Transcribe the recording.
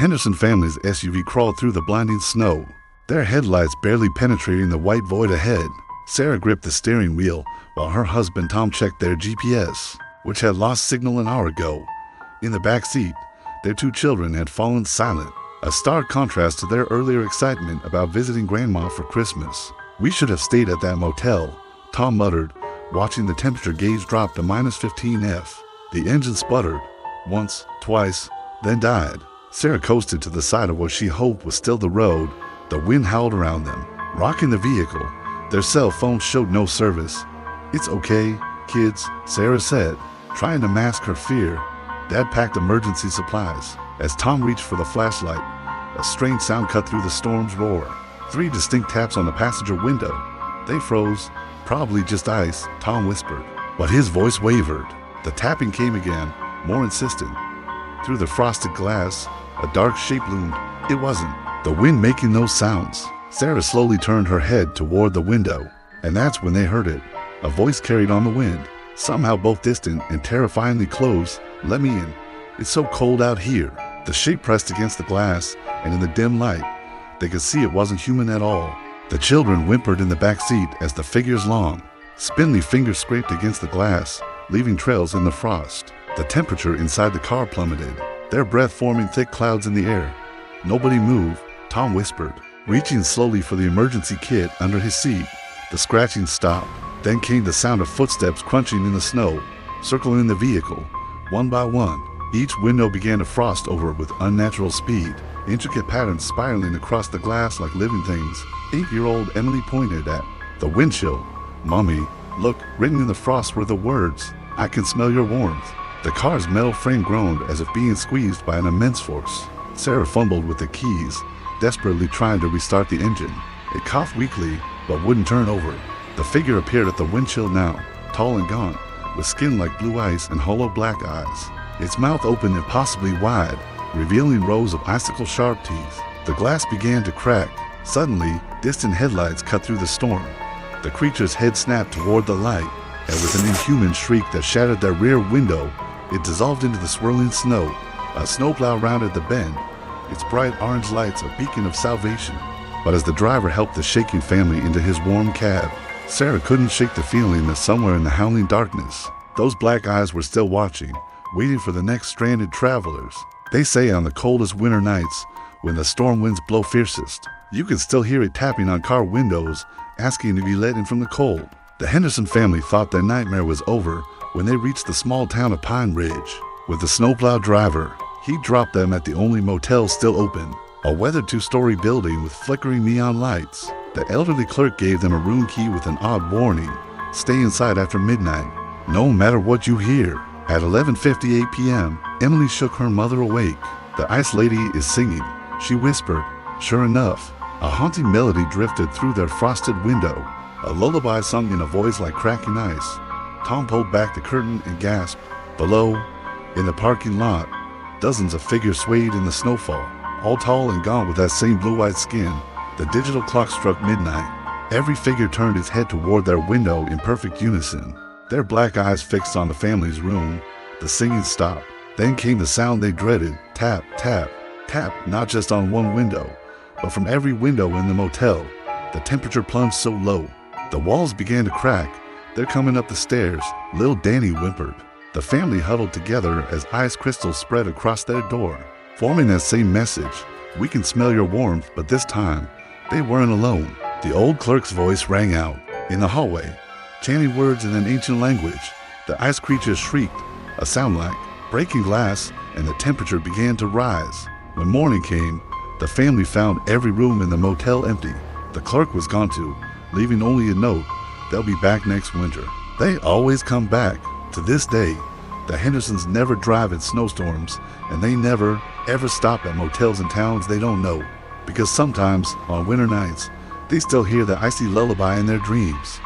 Henderson family's SUV crawled through the blinding snow, their headlights barely penetrating the white void ahead. Sarah gripped the steering wheel while her husband Tom checked their GPS, which had lost signal an hour ago. In the back seat, their two children had fallen silent, a stark contrast to their earlier excitement about visiting Grandma for Christmas. "We should have stayed at that motel," Tom muttered, watching the temperature gauge drop to -15°F. The engine sputtered, once, twice, then died. Sarah coasted to the side of what she hoped was still the road. The wind howled around them, rocking the vehicle. Their cell phones showed no service. "It's okay, kids," Sarah said, trying to mask her fear. Dad packed emergency supplies. As Tom reached for the flashlight, a strange sound cut through the storm's roar. 3 distinct taps on the passenger window. "They froze. Probably just ice," Tom whispered. But his voice wavered. The tapping came again, more insistent. Through the frosted glass, a dark shape loomed. It wasn't the wind making those sounds. Sarah slowly turned her head toward the window, and that's when they heard it. A voice carried on the wind, somehow both distant and terrifyingly close. "Let me in. It's so cold out here." The shape pressed against the glass, and in the dim light, they could see it wasn't human at all. The children whimpered in the back seat as the figure's long, spindly fingers scraped against the glass, leaving trails in the frost. The temperature inside the car plummeted, their breath forming thick clouds in the air. "Nobody move," Tom whispered, reaching slowly for the emergency kit under his seat. The scratching stopped. Then came the sound of footsteps crunching in the snow, circling the vehicle. One by one, each window began to frost over with unnatural speed, intricate patterns spiraling across the glass like living things. 8-year-old Emily pointed at the windshield. "Mommy, look," written in the frost were the words, "I can smell your warmth." The car's metal frame groaned as if being squeezed by an immense force. Sarah fumbled with the keys, desperately trying to restart the engine. It coughed weakly, but wouldn't turn over. The figure appeared at the windshield now, tall and gaunt, with skin like blue ice and hollow black eyes. Its mouth opened impossibly wide, revealing rows of icicle-sharp teeth. The glass began to crack. Suddenly, distant headlights cut through the storm. The creature's head snapped toward the light, and with an inhuman shriek that shattered their rear window, it dissolved into the swirling snow. A snowplow rounded the bend, its bright orange lights a beacon of salvation. But as the driver helped the shaking family into his warm cab, Sarah couldn't shake the feeling that somewhere in the howling darkness, those black eyes were still watching, waiting for the next stranded travelers. They say on the coldest winter nights, when the storm winds blow fiercest, you can still hear it tapping on car windows, asking to be let in from the cold. The Henderson family thought their nightmare was over when they reached the small town of Pine Ridge. With the snowplow driver, he dropped them at the only motel still open, a weathered 2-story building with flickering neon lights. The elderly clerk gave them a room key with an odd warning: stay inside after midnight, no matter what you hear. At 11:58 p.m., Emily shook her mother awake. "The ice lady is singing," she whispered. Sure enough, a haunting melody drifted through their frosted window, a lullaby sung in a voice like cracking ice. Tom pulled back the curtain and gasped. Below, in the parking lot, dozens of figures swayed in the snowfall, all tall and gaunt with that same blue-white skin. The digital clock struck midnight. Every figure turned its head toward their window in perfect unison, their black eyes fixed on the family's room. The singing stopped. Then came the sound they dreaded: tap, tap, tap, not just on one window, but from every window in the motel. The temperature plunged so low, the walls began to crack. "They're coming up the stairs," little Danny whimpered. The family huddled together as ice crystals spread across their door, forming that same message: "We can smell your warmth." But this time, they weren't alone. The old clerk's voice rang out in the hallway, chanting words in an ancient language. The ice creature shrieked, a sound like breaking glass, and the temperature began to rise. When morning came, the family found every room in the motel empty. The clerk was gone too, leaving only a note: they'll be back next winter. They always come back. To this day, the Hendersons never drive in snowstorms, and they never, ever stop at motels in towns they don't know, because sometimes, on winter nights, they still hear the icy lullaby in their dreams.